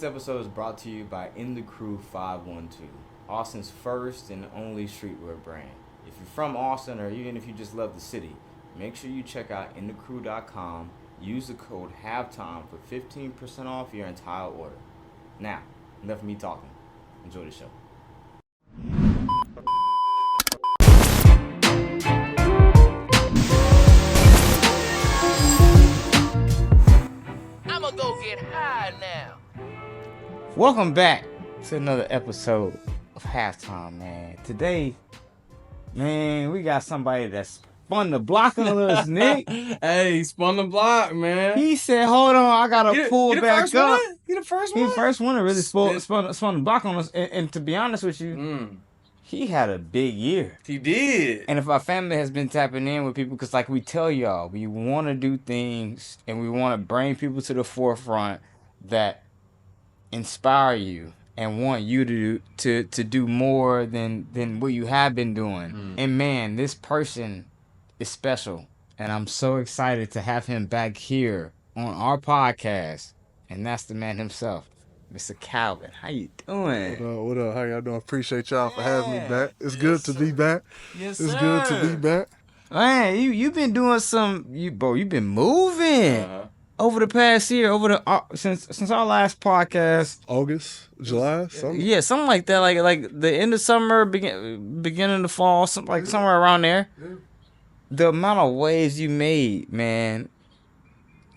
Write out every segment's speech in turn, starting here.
This episode is brought to you by In the Crew 512, Austin's first and only streetwear brand. If you're from Austin or even if you just love the city, make sure you check out inthecrew.com. Use the code HALFTIME for 15% off your entire order. Now, enough of me talking. Enjoy the show. I'ma go get high now. Welcome back to another episode of Halftime, man. Today, man, we got somebody that's spun the block on us, Nick. Hey, he spun the block, man. He said, hold on, I gotta pull back up. He the first He one? the first one to really spun the block on us. And to be honest with you, he had a big year. He did. And if our family has been tapping in with people, because like we tell y'all, we want to do things and we want to bring people to the forefront that inspire you and want you to do more than what you have been doing. And man, this person is special. And I'm so excited to have him back here on our podcast. And that's the man himself, Mr. Kalvin. How you doing? What up? How y'all doing? Appreciate y'all for having me back. It's Yes, good to sir. be back. Yes, It's sir. good to be back. Man, you've been doing you've been moving over the past year, since our last podcast. August, July, something. Yeah, something like that, like the end of summer, beginning of the fall, somewhere around there. Yeah. The amount of waves you made, man,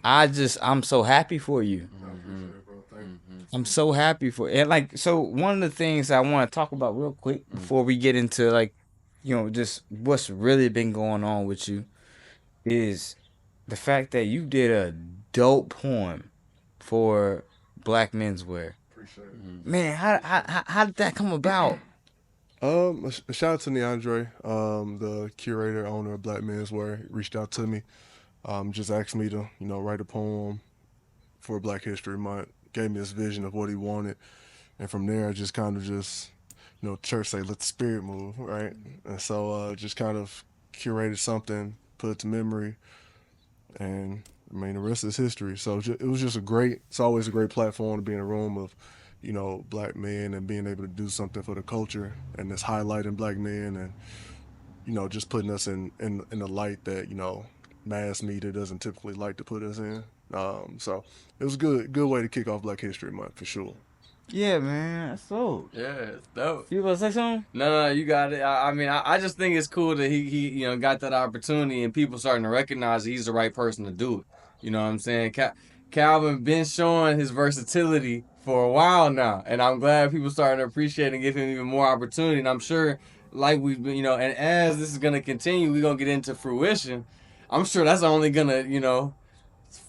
I'm so happy for you. I appreciate it, bro. Thank you. I'm so happy for it. And so one of the things I want to talk about real quick before we get into just what's really been going on with you is the fact that you did a dope poem for Black Menswear. Appreciate it. Man, how did that come about? A shout out to Neandre, the curator, owner of Black Menswear, reached out to me, just asked me to, write a poem for Black History Month, gave me this vision of what he wanted, and from there I just kind of church say, let the spirit move, right? And so just kind of curated something, put it to memory, and I mean, the rest is history. So it was just it's always a great platform to be in a room of, Black men and being able to do something for the culture and it's highlighting Black men and, just putting us in the light that, mass media doesn't typically like to put us in. So it was a good way to kick off Black History Month for sure. Yeah, man, that's dope. Yeah, it's dope. You want to say something? No, you got it. I just think it's cool that he got that opportunity and people starting to recognize that he's the right person to do it. You know what I'm saying? Kalvin been showing his versatility for a while now, and I'm glad people starting to appreciate and give him even more opportunity. And I'm sure, like we've been, and as this is gonna continue, we're gonna get into Fruition. I'm sure that's only gonna,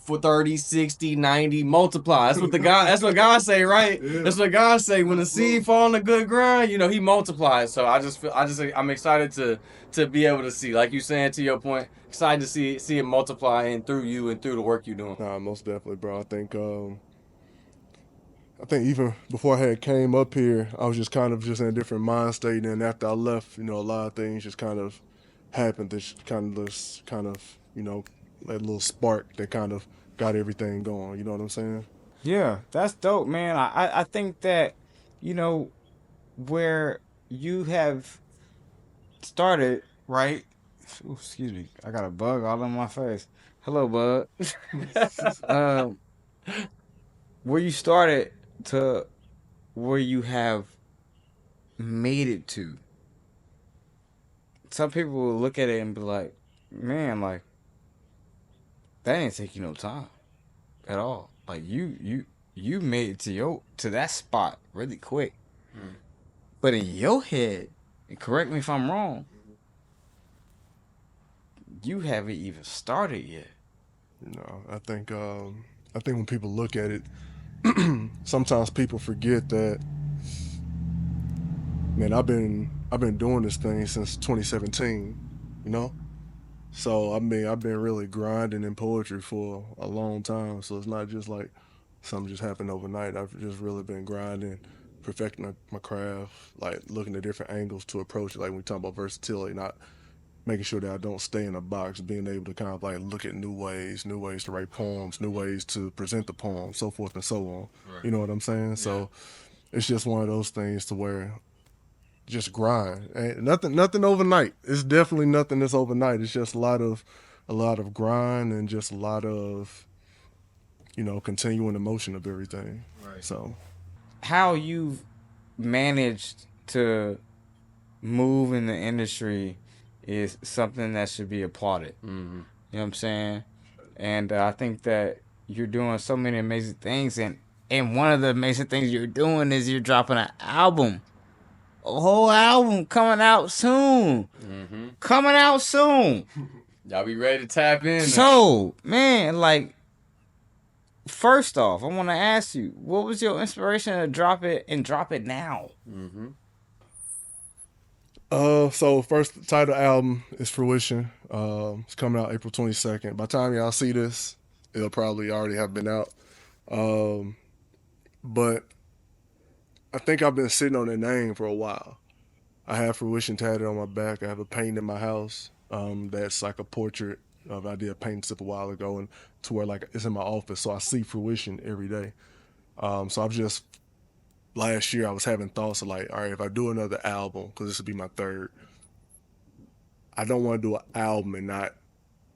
for 30, 60, 90, multiply. That's what God say, right? Yeah. That's what God say. When the seed fall on the good ground, he multiplies. So I'm excited to be able to see, like you saying, to your point, excited to see it multiply and through you and through the work you're doing. Nah, most definitely, bro. I think even before I had came up here, I was just in a different mind state. And after I left, a lot of things just kind of happened. That that little spark that kind of got everything going. You know what I'm saying? Yeah, that's dope, man. I think that, where you have started, right? Ooh, excuse me. I got a bug all in my face. Hello, bud. Where you started to where you have made it to. Some people will look at it and be like, man, like, that ain't take you no time at all. Like you made it to that spot really quick. But in your head, and correct me if I'm wrong, you haven't even started yet. I think when people look at it, sometimes people forget that. Man, I've been doing this thing since 2017. So I've been really grinding in poetry for a long time. So it's not just like something just happened overnight. I've just really been grinding, perfecting my craft, like looking at different angles to approach it. Like when we talk about versatility, not making sure that I don't stay in a box, being able to kind of like look at new ways to write poems, new ways to present the poem, so forth and so on. Right. You know what I'm saying? Yeah. So it's just one of those things to where just grind. Ain't nothing overnight. It's definitely nothing that's overnight. It's just a lot of grind and just a lot of continuing the motion of everything. Right. So How you've managed to move in the industry is something that should be applauded. Mm-hmm. You know what I'm saying? And I think that you're doing so many amazing things, and one of the amazing things you're doing is you're dropping an album, a whole album coming out soon, Mm-hmm. coming out soon. Y'all be ready to tap in. So, man, like, first off, I want to ask you, what was your inspiration to drop it and drop it now? Mm-hmm. So first title album is Fruition. It's coming out April 22nd. By the time y'all see this, it'll probably already have been out. But I think I've been sitting on the name for a while. I have Fruition tatted on my back. I have a painting in my house that's like a portrait of I did a painting sip a while ago, and to where like it's in my office, so I see Fruition every day. So I've just last year I was having thoughts of like, all right, if I do another album, because this will be my third, I don't want to do an album and not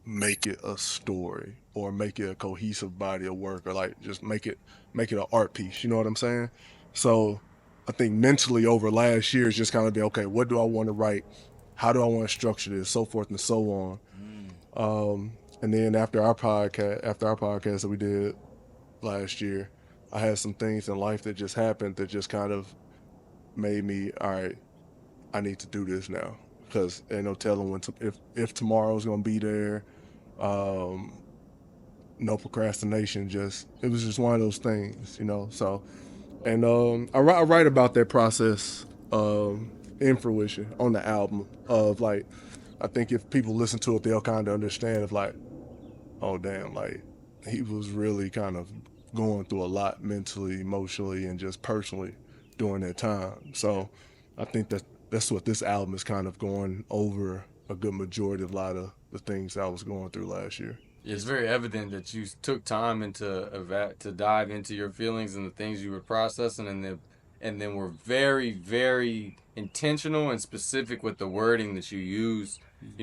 make it a story or make it a cohesive body of work or like just make it an art piece. You know what I'm saying? So I think mentally over last year it's just kind of been, okay, what do I want to write? How do I want to structure this? So forth and so on. And then after our podcast that we did last year, I had some things in life that just happened that just kind of made me, all right, I need to do this now, because ain't no telling when if tomorrow's gonna be there. No procrastination. It was just one of those things, So, and I write about that process in Fruition on the album of like, I think if people listen to it, they'll kind of understand of like, oh damn, like he was really kind of going through a lot mentally, emotionally, and just personally during that time. So I think that's what this album is kind of going over a good majority of a lot of the things I was going through last year. It's very evident that you took time to dive into your feelings and the things you were processing, and then were very, very intentional and specific with the wording that you use.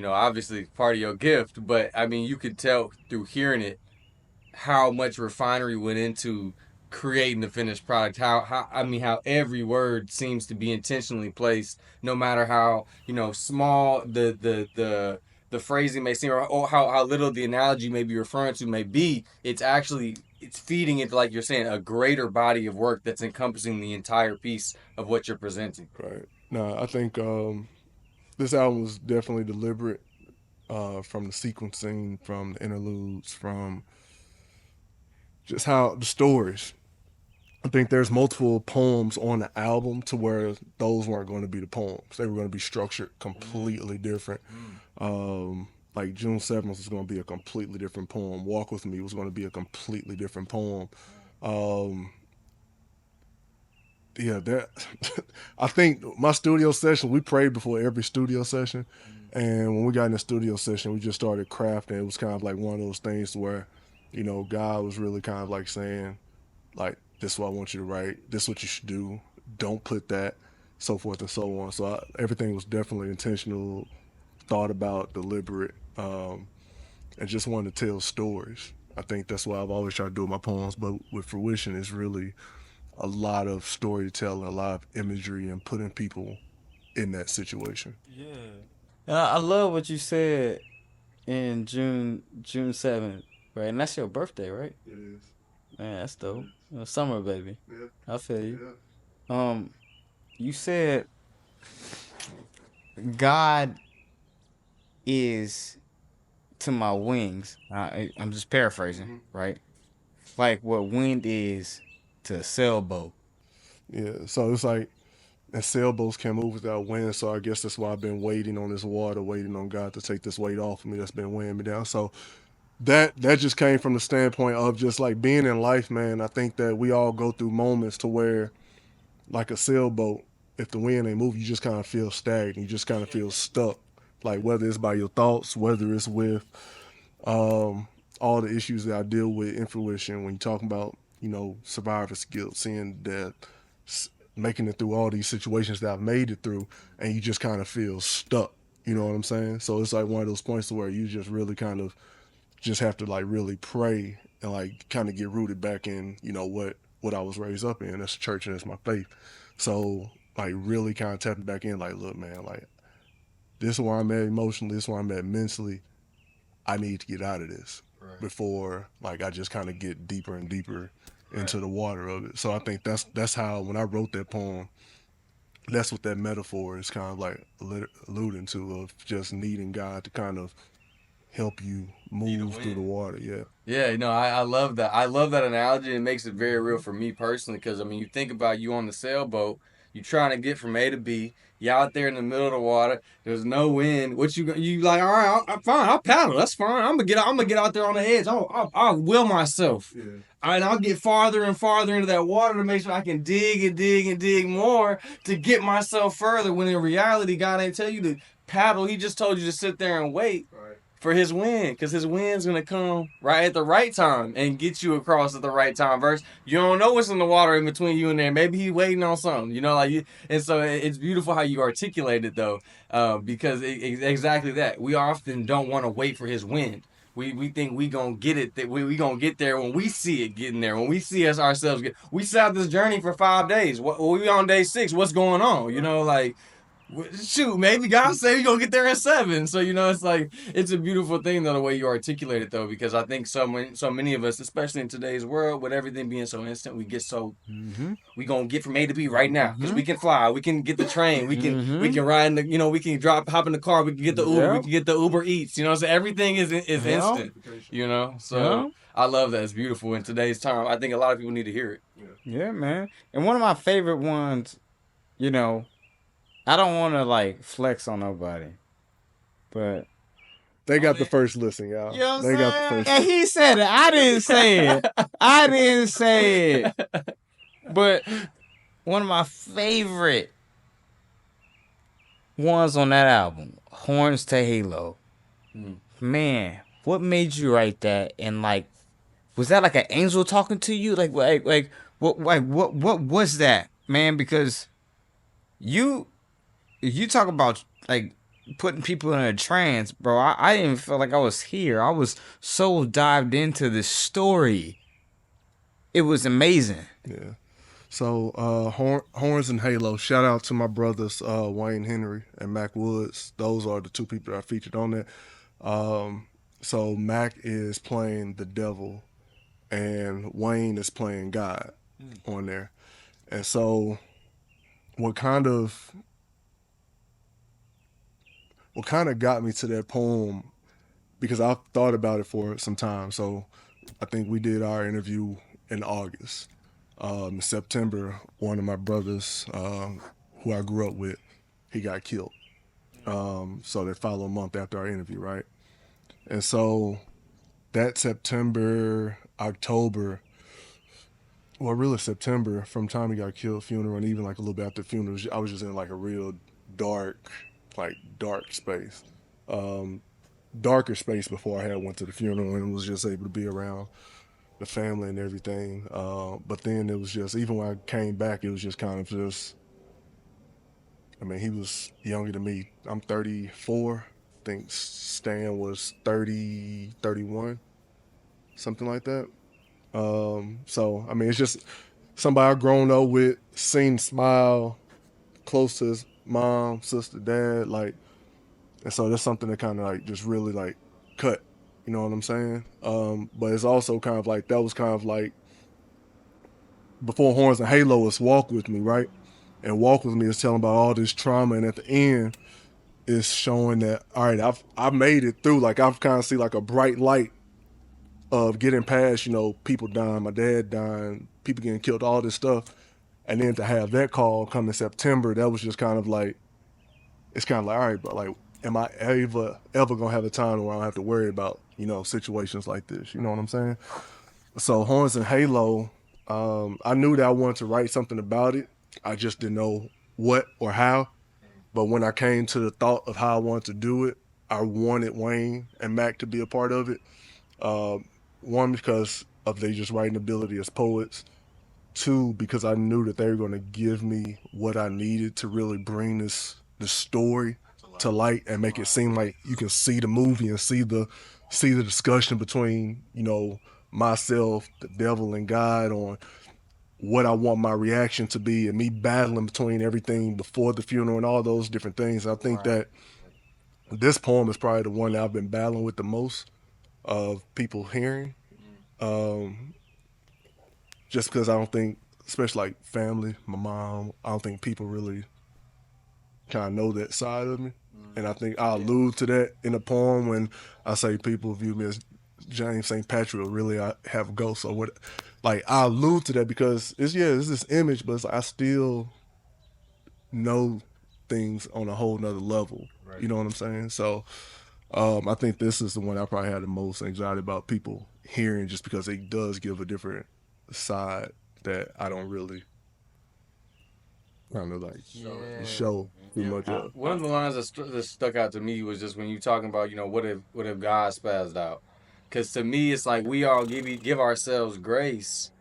Obviously part of your gift, but I mean, you could tell through hearing it how much refinery went into creating the finished product. How every word seems to be intentionally placed, no matter how small the phrasing may seem, or how little the analogy may be referring to may be. It's feeding into, like you're saying, a greater body of work that's encompassing the entire piece of what you're presenting. Right. No, I think this album was definitely deliberate, from the sequencing, from the interludes, from just how the stories. I think there's multiple poems on the album to where those weren't going to be the poems. They were going to be structured completely different. Like June 7th was going to be a completely different poem. Walk With Me was going to be a completely different poem. That I think my studio session, we prayed before every studio session. And when we got in the studio session, we just started crafting. It was kind of like one of those things where, God was really kind of like saying, like, this is what I want you to write. This is what you should do. Don't put that, so forth and so on. So everything was definitely intentional, thought about, deliberate, and just wanted to tell stories. I think that's what I've always tried to do with my poems. But with Fruition, it's really a lot of storytelling, a lot of imagery, and putting people in that situation. Yeah. I love what you said in June 7th, right? And that's your birthday, right? It is. Man, that's dope. Summer baby. Yeah. I feel you. You said God is to my wings. I'm just paraphrasing, right? Like what wind is to a sailboat. Yeah. So it's like, and sailboats can't move without wind. So I guess that's why I've been waiting on this water, waiting on God to take this weight off of me that's been weighing me down. So that just came from the standpoint of just like being in life, man. I think that we all go through moments to where, like a sailboat, if the wind ain't moving, you just kind of feel stagnant. You just kind of feel stuck. like whether it's by your thoughts, whether it's with all the issues that I deal with in fruition. When you're talking about, survivor's guilt, seeing death, making it through all these situations that I've made it through, and you just kind of feel stuck. You know what I'm saying? So it's like one of those points where you just really kind of just have to like really pray and like kind of get rooted back in, what I was raised up in. That's the church and that's my faith. So like really kind of tapping back in, like, look, man, like this is where I'm at emotionally, this is where I'm at mentally. I need to get out of this before like I just kind of get deeper and deeper into the water of it. So I think that's how when I wrote that poem, that's what that metaphor is kind of like alluding to, of just needing God to kind of help you move through the water. Yeah. Yeah, I love that. I love that analogy. It makes it very real for me personally because, I mean, you think about you on the sailboat, you trying to get from A to B, you out there in the middle of the water, there's no wind. What you like, all right, I'm fine, I'll paddle, that's fine. I'm gonna get out there on the edge. I'll will myself. Yeah. And I'll get farther and farther into that water to make sure I can dig and dig and dig more to get myself further. When in reality, God ain't tell you to paddle. He just told you to sit there and wait for his wind, because his wind's gonna come right at the right time and get you across at the right time. Versus you don't know what's in the water in between you and there. Maybe he's waiting on something, and so it's beautiful how you articulate it though, because exactly that. We often don't want to wait for his wind. We think we gonna get it, that we gonna get there when we see it getting there, when we see us ourselves get. We set out this journey for 5 days. We on day 6. What's going on? Shoot, maybe God said you're gonna get there in 7. So it's like it's a beautiful thing though, the way you articulate it though, because I think so many of us, especially in today's world, with everything being so instant, we get so we gonna get from A to B right now because we can fly, we can get the train, we can ride in the, we can hop in the car, we can get the Uber, we can get the Uber Eats, so everything is instant, So I love that. It's beautiful in today's time. I think a lot of people need to hear it. Yeah, man. And one of my favorite ones, I don't want to like flex on nobody, but They got the first listen, y'all. you know what I'm They saying? got the first. And he said it. I didn't say it. I didn't say it. But one of my favorite ones on that album, Horns to Halo. Man, what made you write that? And like, was that like an angel talking to you? Like what was that, man? Because you talk about like putting people in a trance, bro. I didn't feel like I was here. I was so dived into this story. It was amazing. Yeah. So Horns and Halo. Shout out to my brothers Wayne Henry and Mac Woods. Those are the 2 people that I featured on that. So Mac is playing the devil, and Wayne is playing God on there. And so what kind of got me to that poem, because I've thought about it for some time. So I think we did our interview in August. In September, one of my brothers, who I grew up with, he got killed. So that followed a month after our interview, right? And so that September, October, well, really September, from the time he got killed, funeral, and even like a little bit after the funeral, I was just in like a real dark space. Darker space before I had went to the funeral and was just able to be around the family and everything. But then it was just, even when I came back, it was just kind of just, I mean, he was younger than me. I'm 34. I think Stan was 30, 31, something like that. So, I mean, it's just somebody I've grown up with, seen smile, close to his mom, sister, dad, like, and so that's something that kind of like just really like cut, you know what I'm saying? But it's also kind of like, that was kind of like before Horns and Halo was Walk With Me, right? And Walk With Me is telling about all this trauma, and at the end is showing that, all right, I've made it through. Like, I've kind of see like a bright light of getting past, people dying, my dad dying, people getting killed, all this stuff. And then to have that call come in September, that was just kind of like, it's kind of like, all right, but like, am I ever gonna have a time where I don't have to worry about, situations like this? You know what I'm saying? So Horns and Halo, I knew that I wanted to write something about it. I just didn't know what or how. But when I came to the thought of how I wanted to do it, I wanted Wayne and Mac to be a part of it. Uh, one, because of their just writing ability as poets. Two, because I knew that they were going to give me what I needed to really bring this story to light and make it seem like you can see the movie and see the discussion between, you know, myself, the devil, and God on what I want my reaction to be, and me battling between everything before the funeral and all those different things. I think that this poem is probably the one that I've been battling with the most of people hearing. Um, just because I don't think, especially like family, my mom, I don't think people really kind of know that side of me. And I think I allude to that in the poem when I say people view me as James St. Patrick, or really I have ghosts or what. Like, I allude to that because it's this image, but it's like I still know things on a whole nother level. Right. You know what I'm saying? So I think this is the one I probably had the most anxiety about people hearing, just because it does give a different side that I don't really kind of like show too much of. One of the lines that stuck out to me was just when you talking about, you know, what if God spazzed out? Because to me, it's like we all give ourselves grace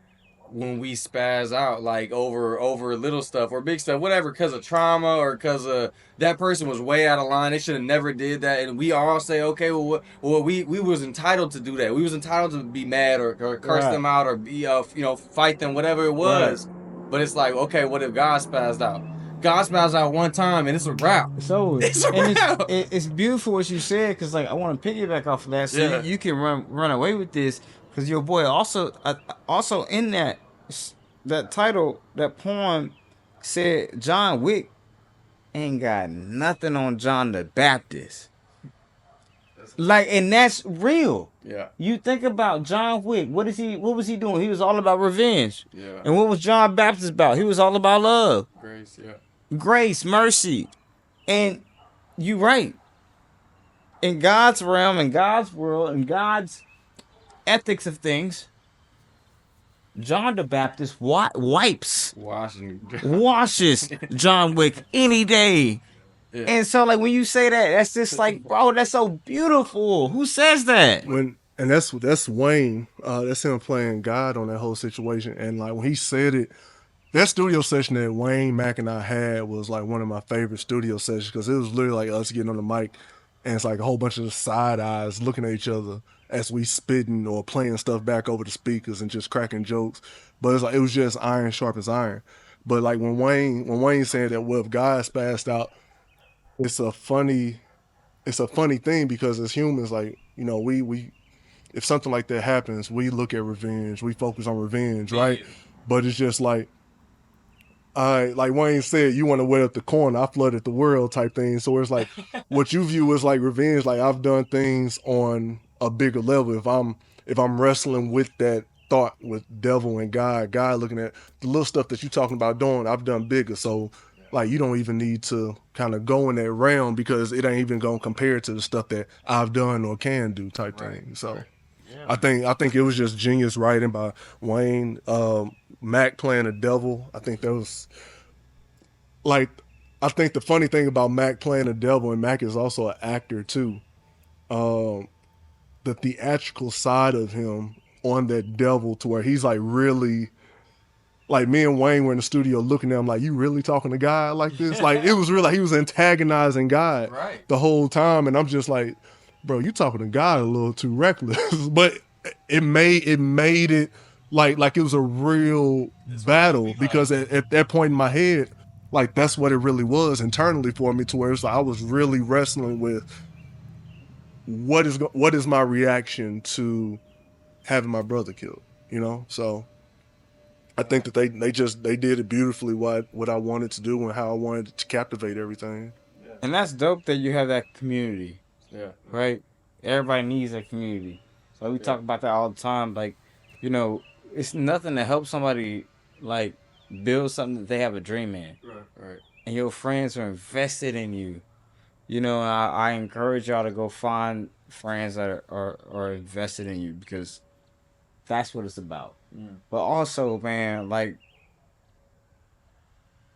when we spaz out, like over little stuff or big stuff, whatever, because of trauma or because of that person was way out of line. They should have never did that, and we all say, okay, we was entitled to do that. We was entitled to be mad or curse them out or be fight them, whatever it was. Right. But it's like, okay, what if God spazzed out? God spazzed out one time, and it's a wrap. So It's a wrap. It's beautiful what you said, because like I want to piggyback off of that, so you can run away with this, because your boy also in that title, that poem said John Wick ain't got nothing on John the Baptist. Like, and that's real. Yeah. You think about John Wick. What was he doing? He was all about revenge. Yeah. And what was John Baptist about? He was all about love. Grace, yeah. Grace, mercy. And you right. In God's realm, in God's world, in God's ethics of things, John the Baptist washes John Wick any day. Yeah. And so, like, when you say that, that's just like, bro, that's so beautiful. Who says that? That's Wayne. That's him playing God on that whole situation. And like when he said it, that studio session that Wayne, Mac, and I had was like one of my favorite studio sessions, because it was literally like us getting on the mic, and it's like a whole bunch of side eyes looking at each other as we spitting or playing stuff back over the speakers and just cracking jokes. But it's like it was just iron sharp as iron. But like when Wayne said that, well, if God spazzed out, it's a funny thing, because as humans, like, you know, we if something like that happens, we look at revenge, we focus on revenge, right? Yeah. But it's just like, like Wayne said, you want to wet up the corner, I flooded the world type thing. So it's like what you view as like revenge, like I've done things on a bigger level. If I'm wrestling with that thought with devil and God looking at the little stuff that you're talking about doing, I've done bigger. So like you don't even need to kind of go in that realm, because it ain't even gonna compare to the stuff that I've done or can do type thing. So yeah. I think it was just genius writing by Wayne. Mac playing the devil, I think that was like, I think the funny thing about Mac playing the devil, and Mac is also an actor too, the theatrical side of him on that devil, to where he's like really, like me and Wayne were in the studio looking at him like, you really talking to God like this? Like it was real, like he was antagonizing God the whole time, and I'm just like, bro, you talking to God a little too reckless. But it made it like it was a real battle, because at that point in my head, like that's what it really was internally for me, to where it's like I was really wrestling with what is my reaction to having my brother killed, you know? So I think that they did it beautifully, what I wanted to do and how I wanted to captivate everything. And that's dope that you have that community. Yeah. Right? Everybody needs that community. So we talk about that all the time. Like, you know, it's nothing to help somebody like build something that they have a dream in. Right. And your friends are invested in you. You know, I encourage y'all to go find friends that are invested in you, because that's what it's about. But also, man, like,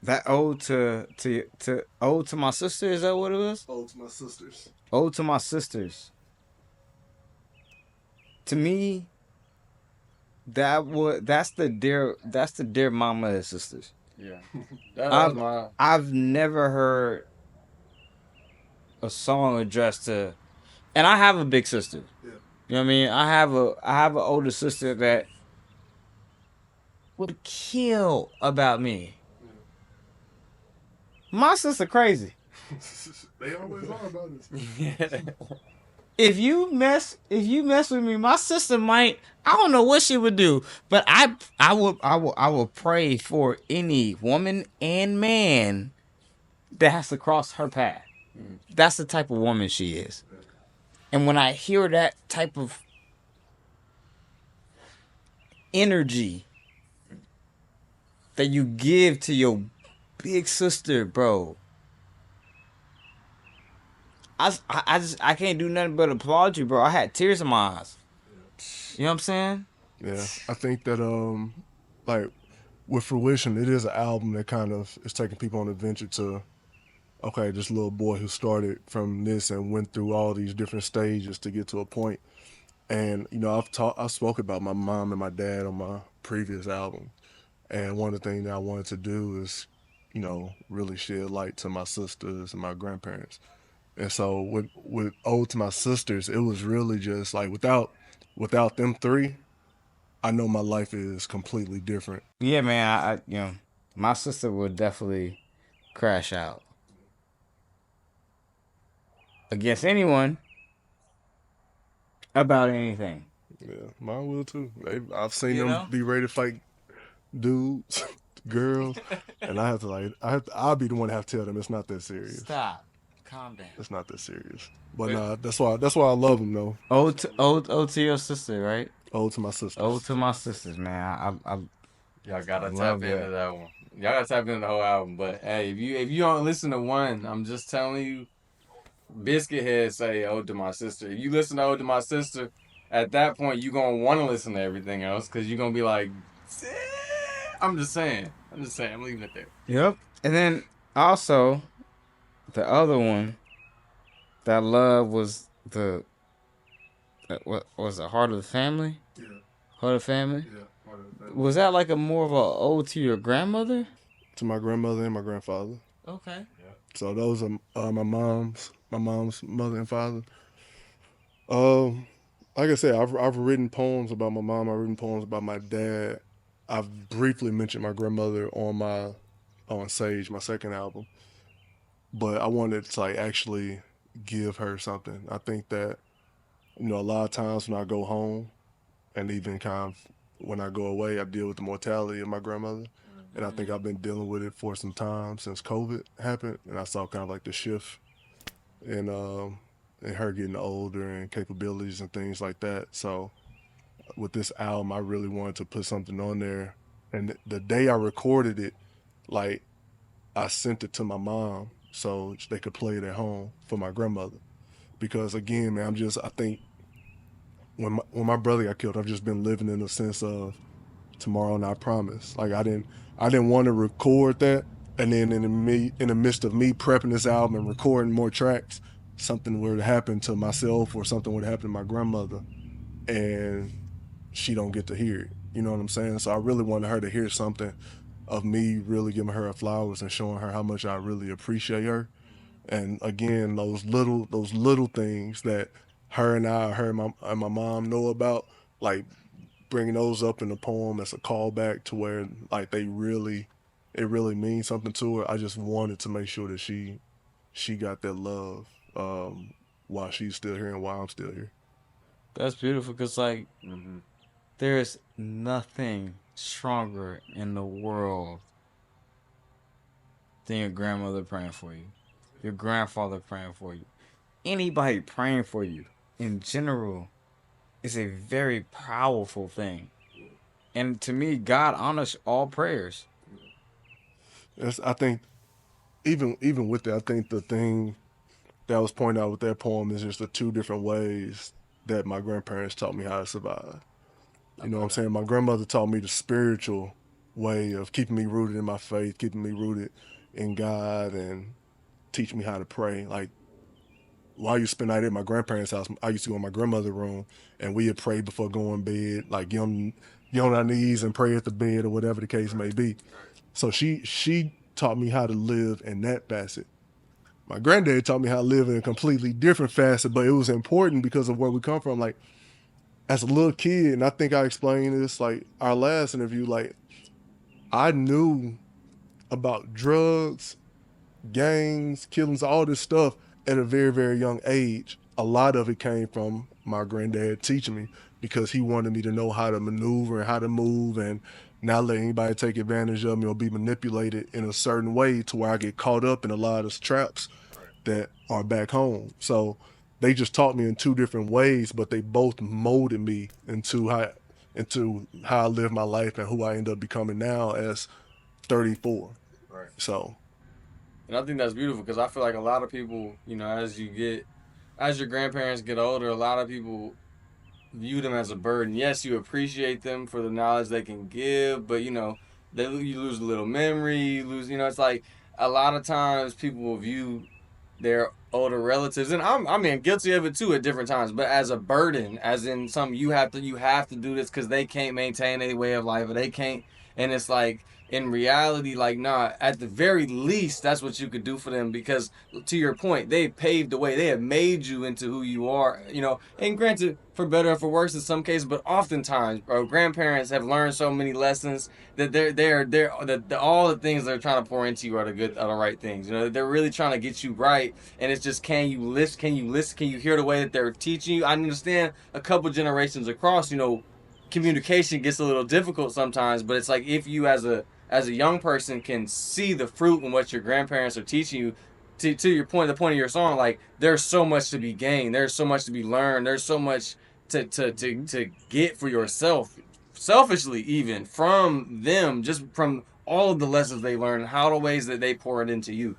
That ode to my sister, is that what it was? Ode to my sisters. Ode to my sisters. To me, that's the dear mama and sisters. Yeah. That was my. I've never heard a song addressed to, and I have a big sister. Yeah. You know what I mean? I have an older sister that would kill about me. My sister crazy. They always are about us. Yeah. If you mess with me, my sister might. I don't know what she would do, but I will pray for any woman and man that has to cross her path. That's the type of woman she is. And when I hear that type of energy that you give to your big sister, bro, I can't do nothing but applaud you, bro. I had tears in my eyes. You know what I'm saying? Yeah, I think that like with Fruition, it is an album that kind of is taking people on an adventure to, okay, this little boy who started from this and went through all these different stages to get to a point. And you know, I spoke about my mom and my dad on my previous album, and one of the things that I wanted to do is, you know, really shed light to my sisters and my grandparents. And so with Ode to My Sisters, it was really just like without them three, I know my life is completely different. Yeah, man. My sister would definitely crash out against anyone about anything. Yeah, mine will too. I've seen You them know? be ready to fight dudes, girls, and I'll be the one to have to tell them it's not that serious. Stop. Calm down. It's not that serious. But nah, that's why I love them though. Ode to your sister, right? Ode to My Sisters. Ode to my sisters, man. Y'all gotta Love tap into that. that one. Y'all gotta tap into the whole album. But hey, if you don't listen to one, I'm just telling you, Biscuit Head say "Ode to My Sister." If you listen to "Ode to My Sister," at that point you gonna want to listen to everything else because you're gonna be like, "Eh." I'm just saying. I'm leaving it there. Yep. And then also, the other one that I love was what was it? Heart of the Family. Yeah, Heart of the Family. yeah. Was that like a more of a ode to your grandmother? To my grandmother and my grandfather. Okay. So those are my mom's mother and father. Like I said, I've written poems about my mom. I've written poems about my dad. I've briefly mentioned my grandmother on Sage, my second album. But I wanted to like actually give her something. I think that, you know, a lot of times when I go home and even kind of when I go away, I deal with the mortality of my grandmother. And I think I've been dealing with it for some time since COVID happened. And I saw kind of like the shift in her getting older and capabilities and things like that. So with this album, I really wanted to put something on there. And the day I recorded it, like I sent it to my mom so they could play it at home for my grandmother. Because again, man, I think when my brother got killed, I've just been living in a sense of tomorrow not promised. Like I didn't want to record that, and then in the midst of me prepping this album and recording more tracks, something were to happen to myself or something would happen to my grandmother, and she don't get to hear it. You know what I'm saying? So I really wanted her to hear something of me really giving her her flowers and showing her how much I really appreciate her. And again, those little things that her and my mom know about, like bringing those up in the poem as a callback to where like it really means something to her. I just wanted to make sure that she got that love while she's still here and while I'm still here. That's beautiful because, like, there's nothing stronger in the world than your grandmother praying for you, your grandfather praying for you, anybody praying for you in general is a very powerful thing. And to me, God honors all prayers. I think even with that, I think the thing that was pointed out with that poem is just the two different ways that my grandparents taught me how to survive. You know what I'm saying? My grandmother taught me the spiritual way of keeping me rooted in my faith, keeping me rooted in God, and teaching me how to pray. Like while you spend the night at my grandparents' house, I used to go in my grandmother's room, and we would pray before going to bed, like get on our knees and pray at the bed or whatever the case may be. So she taught me how to live in that facet. My granddad taught me how to live in a completely different facet, but it was important because of where we come from. Like as a little kid, and I think I explained this like our last interview, like I knew about drugs, gangs, killings, all this stuff at a very, very young age. A lot of it came from my granddad teaching me because he wanted me to know how to maneuver and how to move and not let anybody take advantage of me or be manipulated in a certain way to where I get caught up in a lot of traps that are back home. So they just taught me in two different ways, but they both molded me into how I live my life and who I end up becoming now as 34. Right. So And I think that's beautiful because I feel like a lot of people, as your grandparents get older, a lot of people view them as a burden. Yes, you appreciate them for the knowledge they can give, but you lose a little memory. You lose, it's like a lot of times people will view their older relatives, and I mean, guilty of it too at different times, but as a burden, as in something you have to do this because they can't maintain a way of life or they can't, and it's like in reality, like nah, at the very least, that's what you could do for them because to your point, they paved the way, they have made you into who you are, and granted, for better or for worse in some cases, but oftentimes, bro, grandparents have learned so many lessons that they're that all the things they're trying to pour into you are the right things. They're really trying to get you right, and it's just can you listen? Can you hear the way that they're teaching you? I understand a couple generations across, communication gets a little difficult sometimes, but it's like if you as a young person can see the fruit in what your grandparents are teaching you. To your point, the point of your song, like there's so much to be gained, there's so much to be learned, there's so much to get for yourself, selfishly even from them, just from all of the lessons they learned and how the ways that they pour it into you.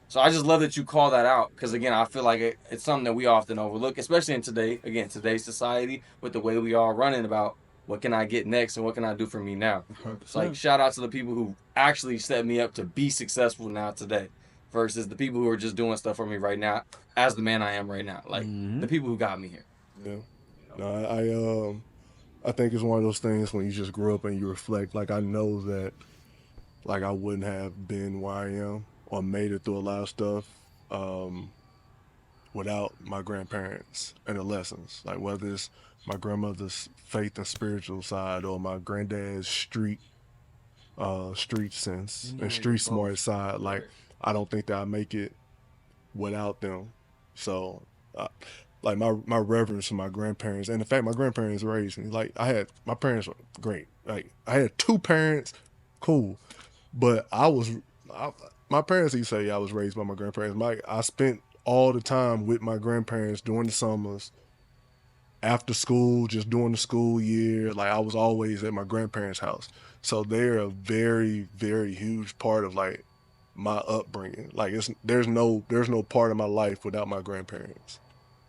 So I just love that you call that out because again, I feel like it's something that we often overlook, especially in today's society with the way we are running about what can I get next and what can I do for me now. It's like shout out to the people who actually set me up to be successful now today, versus the people who are just doing stuff for me right now as the man I am right now. Like the people who got me here. yeah, no, I think it's one of those things when you just grow up and you reflect. Like I know that like I wouldn't have been where I am or made it through a lot of stuff um, without my grandparents and the lessons. Like whether it's my grandmother's faith and spiritual side or my granddad's street sense and street smart side. Like I don't think that I make it without them. So like my reverence for my grandparents and the fact my grandparents raised me. Like my parents were great. Like I had two parents, cool, but my parents used to say I was raised by my grandparents. I spent all the time with my grandparents during the summers, after school, just during the school year. Like I was always at my grandparents' house. So they're a very, very huge part of like my upbringing. Like there's no part of my life without my grandparents.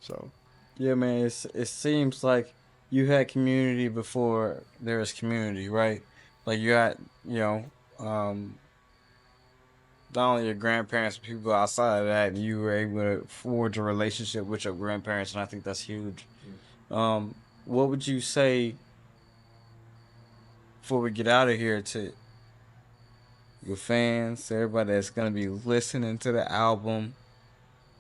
So Yeah, man. It seems like you had community before there was community, right? Like you had, um, not only your grandparents, but people outside of that, you were able to forge a relationship with your grandparents, and I think that's huge. What would you say before we get out of here to your fans, everybody that's gonna be listening to the album?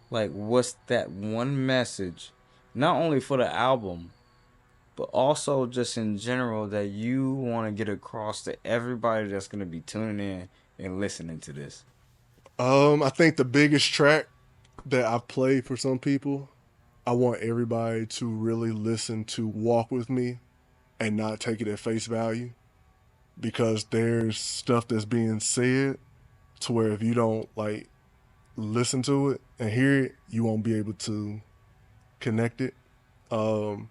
Like, what's that one message, not only for the album, but also just in general that you want to get across to everybody that's gonna be tuning in and listening to this? I think the biggest track that I've played for some people, I want everybody to really listen to Walk With Me and not take it at face value because there's stuff that's being said to where if you don't like listen to it and hear it, you won't be able to connect it. Um,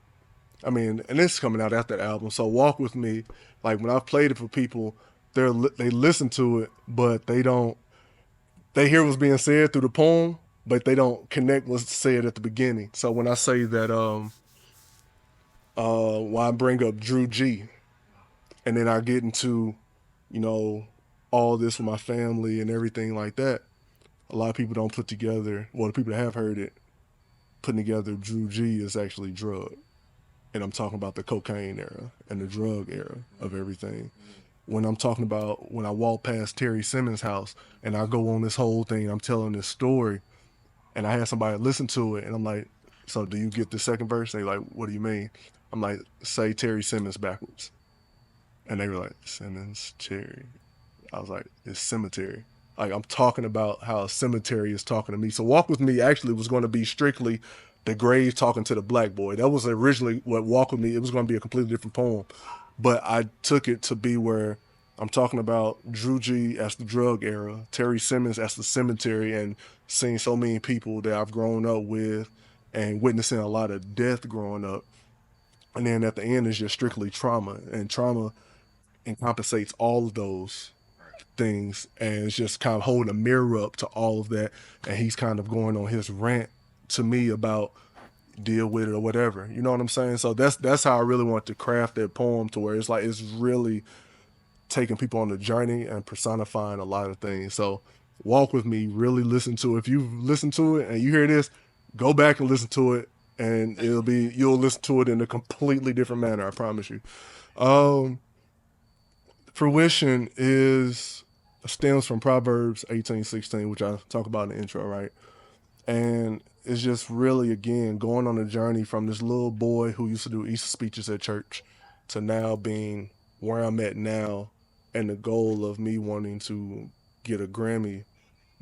I mean, and this is coming out after the album, so Walk With Me, like when I've played it for people, they listen to it, but they hear what's being said through the poem, but they don't connect what's said at the beginning. So when I say that, when I bring up Drew G, and then I get into you know, all this with my family and everything like that, a lot of people don't put together, well, the people that have heard it, putting together Drew G is actually drug. And I'm talking about the cocaine era and the drug era of everything. When I'm talking about when I walk past Terry Simmons' house and I go on this whole thing, I'm telling this story, and I had somebody listen to it, and I'm like, so do you get the second verse? They like, what do you mean? I'm like, say Terry Simmons backwards. And they were like, Simmons, Terry. I was like, it's cemetery. Like, I'm talking about how a cemetery is talking to me. So Walk With Me actually was going to be strictly the grave talking to the black boy. That was originally what Walk With Me, it was going to be a completely different poem. But I took it to be where I'm talking about Drew G as the drug era, Terry Simmons as the cemetery, and seeing so many people that I've grown up with and witnessing a lot of death growing up. And then at the end is just strictly trauma. And trauma encompassates all of those things, and it's just kind of holding a mirror up to all of that, and he's kind of going on his rant to me about deal with it or whatever, you know what I'm saying? So that's how I really want to craft that poem, to where it's like it's really taking people on the journey and personifying a lot of things. So Walk With Me, really listen to it. If you listen to it and you hear this, go back and listen to it, and you'll listen to it in a completely different manner, I promise you. um Fruition is stems from Proverbs 18:16, which I talk about in the intro, right? And it's just really, again, going on a journey from this little boy who used to do Easter speeches at church to now being where I'm at now, and the goal of me wanting to get a Grammy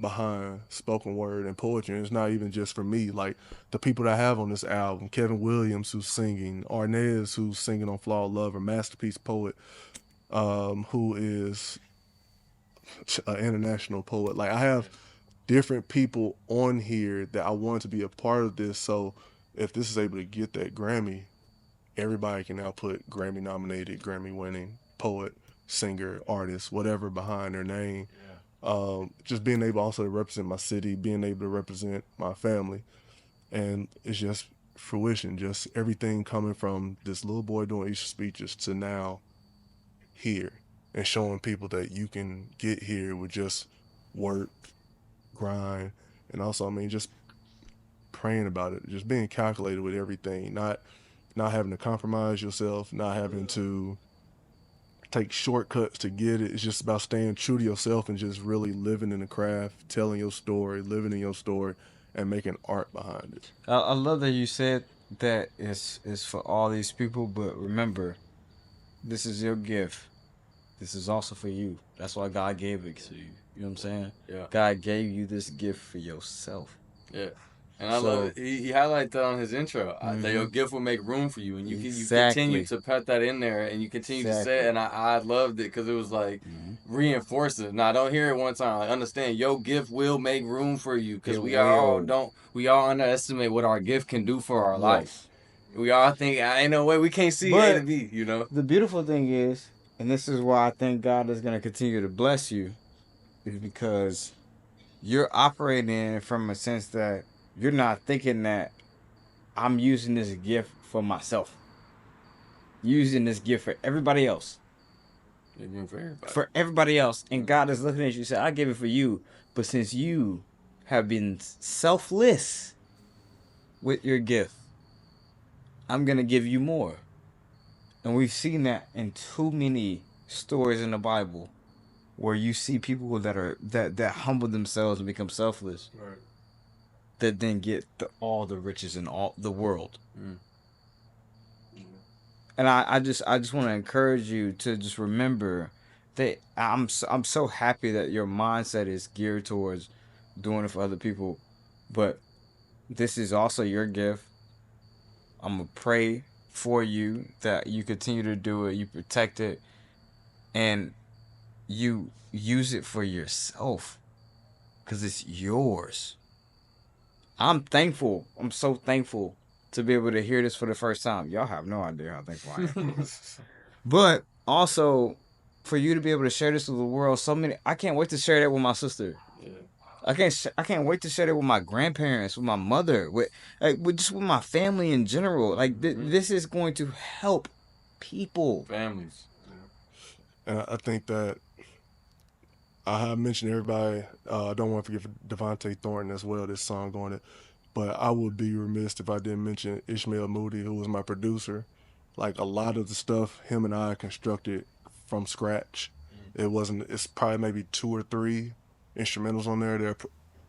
behind spoken word and poetry. And it's not even just for me. Like, the people that I have on this album, Kevin Williams, who's singing, Arnez, who's singing on Flawed Love, or Masterpiece Poet, who is an international poet. Like, I have different people on here that I want to be a part of this. So if this is able to get that Grammy, everybody can now put Grammy nominated, Grammy winning poet, singer, artist, whatever behind their name. Just being able also to represent my city, being able to represent my family. And it's just fruition, just everything coming from this little boy doing Easter speeches to now here, and showing people that you can get here with just work, grind, and also, I mean, just praying about it, just being calculated with everything, not having to compromise yourself, not having to take shortcuts to get it. It's just about staying true to yourself and just really living in the craft, telling your story, living in your story, and making art behind it. I love that you said that it's for all these people, but remember, this is your gift. This is also for you. That's why God gave it to you. You know what I'm saying? Yeah. God gave you this gift for yourself. Yeah. And I love it. He highlighted that on his intro. That your gift will make room for you, and you continue to put that in there, and you continue to say it. And I loved it because it was like reinforcing. Now, don't hear it one time. Like, understand, your gift will make room for you, because we all underestimate what our gift can do for our life. We all think, ain't no way we can't see A to B. You know. The beautiful thing is, and this is why I think God is going to continue to bless you, is because you're operating from a sense that you're not thinking that I'm using this gift for myself. Using this gift for everybody else. For everybody else. And God is looking at you and saying, I gave it for you. But since you have been selfless with your gift, I'm going to give you more. And we've seen that in too many stories in the Bible, where you see people that humble themselves and become selfless, Right. that then get all the riches in all the world. And I just want to encourage you to just remember that I'm so happy that your mindset is geared towards doing it for other people, but this is also your gift. I'm gonna pray for you that you continue to do it, you protect it, and you use it for yourself, because it's yours. I'm thankful. I'm so thankful to be able to hear this for the first time. Y'all have no idea how thankful I am. But also, for you to be able to share this with the world, I can't wait to share that with my sister. Yeah. I can't wait to share that with my grandparents, with my mother, with just with my family in general. Like, this is going to help people. Families. And I think that I mentioned everybody. I don't want to forget Devontae Thornton as well. This song on it, but I would be remiss if I didn't mention Ishmael Moody, who was my producer. Like a lot of the stuff, him and I constructed from scratch. It wasn't. It's probably maybe 2 or 3 instrumentals on there.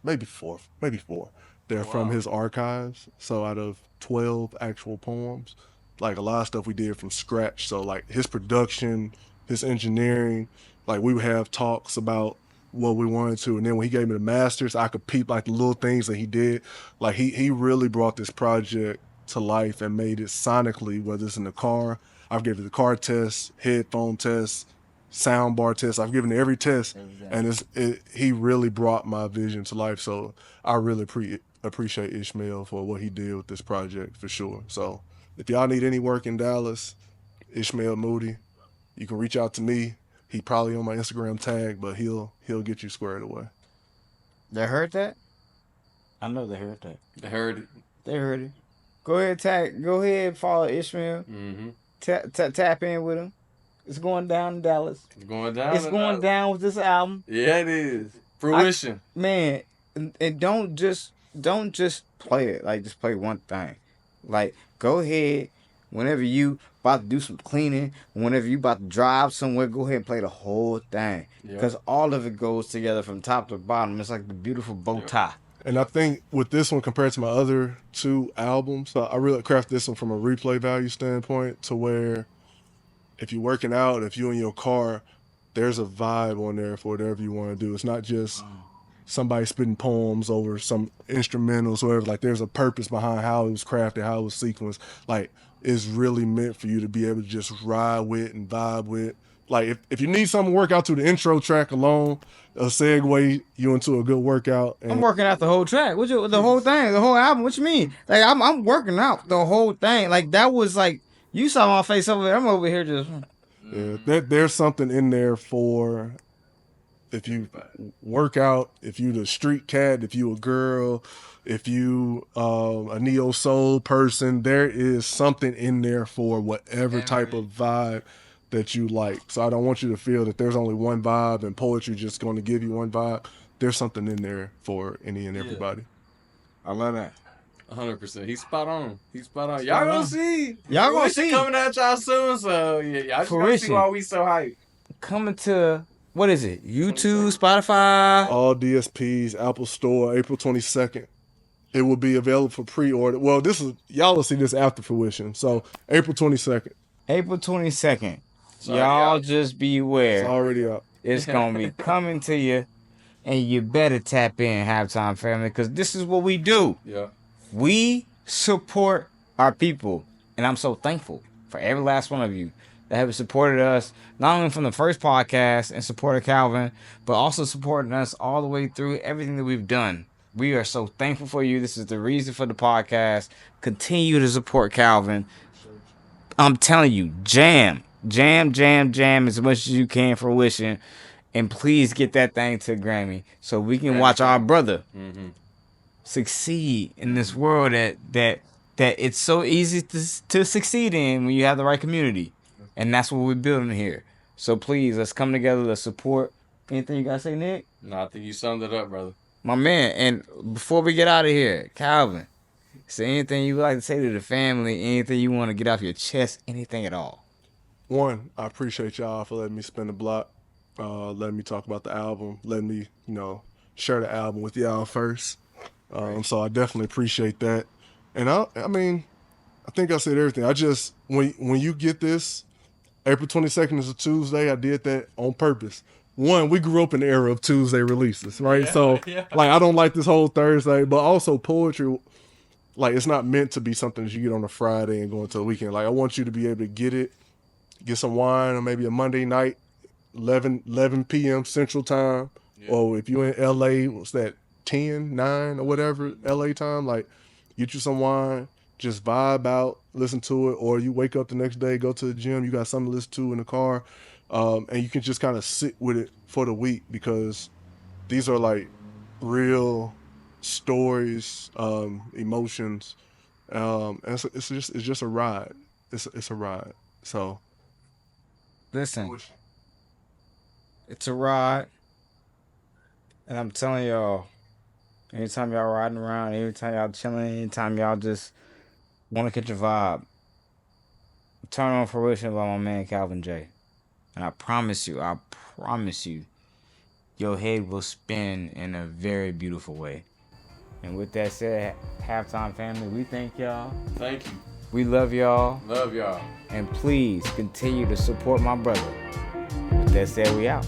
Maybe four, maybe 4. They're from his archives. So out of 12 actual poems, like a lot of stuff we did from scratch. So like his production, his engineering, like we would have talks about what we wanted to, and then when he gave me the masters, I could peep like the little things that he did. Like he really brought this project to life and made it sonically, whether it's in the car. I've given the car test, headphone test, soundbar test. I've given every test, and he really brought my vision to life. So I really appreciate Ishmael for what he did with this project for sure. So if y'all need any work in Dallas, Ishmael Moody, you can reach out to me. He probably on my Instagram tag, but he'll get you squared away. They heard that? I know they heard that. They heard it. They heard it. Go ahead, follow Ishmael. Mm-hmm. Tap in with him. It's going down in Dallas. It's going down. It's going down with this album. Yeah, it is. Fruition. Man, and don't just play it. Like, just play one thing. Like, go ahead, whenever you about to do some cleaning, whenever you about to drive somewhere, go ahead and play the whole thing. Because all of it goes together from top to bottom. It's like the beautiful bow tie. And I think with this one compared to my other 2 albums, I really crafted this one from a replay value standpoint to where if you're working out, if you're in your car, there's a vibe on there for whatever you want to do. It's not just somebody spitting poems over some instrumentals or whatever. Like, there's a purpose behind how it was crafted, how it was sequenced. Like, it's really meant for you to be able to just ride with and vibe with. Like, if you need something to work out to the intro track alone, a segue you into a good workout. And I'm working out the whole track. The whole thing, the whole album. What you mean? Like, I'm working out the whole thing. Like, that was like, you saw my face over there. I'm over here just. Yeah, there's something in there for if you work out, if you the street cat, if you a girl, if you a neo soul person, there is something in there for whatever type of vibe that you like. So I don't want you to feel that there's only one vibe and poetry just going to give you one vibe. There's something in there for any and everybody. I love that. 100%. He's spot on. Y'all gonna see. Y'all gonna see. Coming at y'all soon, so yeah, y'all just gonna see why we so hyped. Coming to, what is it? YouTube, Spotify? All DSPs, Apple Store, April 22nd. It will be available for pre-order. Well, y'all will see this after Fruition. So April 22nd. April 22nd. Y'all just beware. It's already up. It's going to be coming to you, and you better tap in, Halftime Family, because this is what we do. Yeah. We support our people, and I'm so thankful for every last one of you that have supported us, not only from the first podcast and supported Kalvin, but also supporting us all the way through everything that we've done. We are so thankful for you. This is the reason for the podcast. Continue to support Kalvin. I'm telling you, jam as much as you can for Fruition, and please get that thing to Grammy so we can watch our brother succeed in this world that it's so easy to succeed in when you have the right community, and that's what we're building here. So please, let's come together. Let's support. Anything you gotta say, Nick? No, I think you summed it up, brother. My man. And before we get out of here, Kalvin, is there anything you would like to say to the family? Anything you want to get off your chest? Anything at all? One, I appreciate y'all for letting me spin the block, letting me talk about the album, letting me, share the album with y'all first. So I definitely appreciate that. And I think I said everything. I just, when you get this, April 22nd is a Tuesday. I did that on purpose. One, we grew up in the era of Tuesday releases, right? Like, I don't like this whole Thursday, but also poetry, like, it's not meant to be something that you get on a Friday and go into the weekend. Like, I want you to be able to get some wine on maybe a Monday night, 11 p.m. Central Time. Yeah. Or if you're in LA, what's that, 10, 9 or whatever, LA time, like, get you some wine, just vibe out, listen to it, or you wake up the next day, go to the gym, you got something to listen to in the car, and you can just kind of sit with it for the week, because these are like real stories, emotions, and it's just a ride. It's a ride. So listen, it's a ride. And I'm telling y'all, anytime y'all riding around, anytime y'all chilling, anytime y'all just want to catch a vibe, turn on Fruition by my man Kalvin J. And I promise you, your head will spin in a very beautiful way. And with that said, halftime family, we thank y'all. Thank you. We love y'all. Love y'all. And please continue to support my brother. With that said, we out.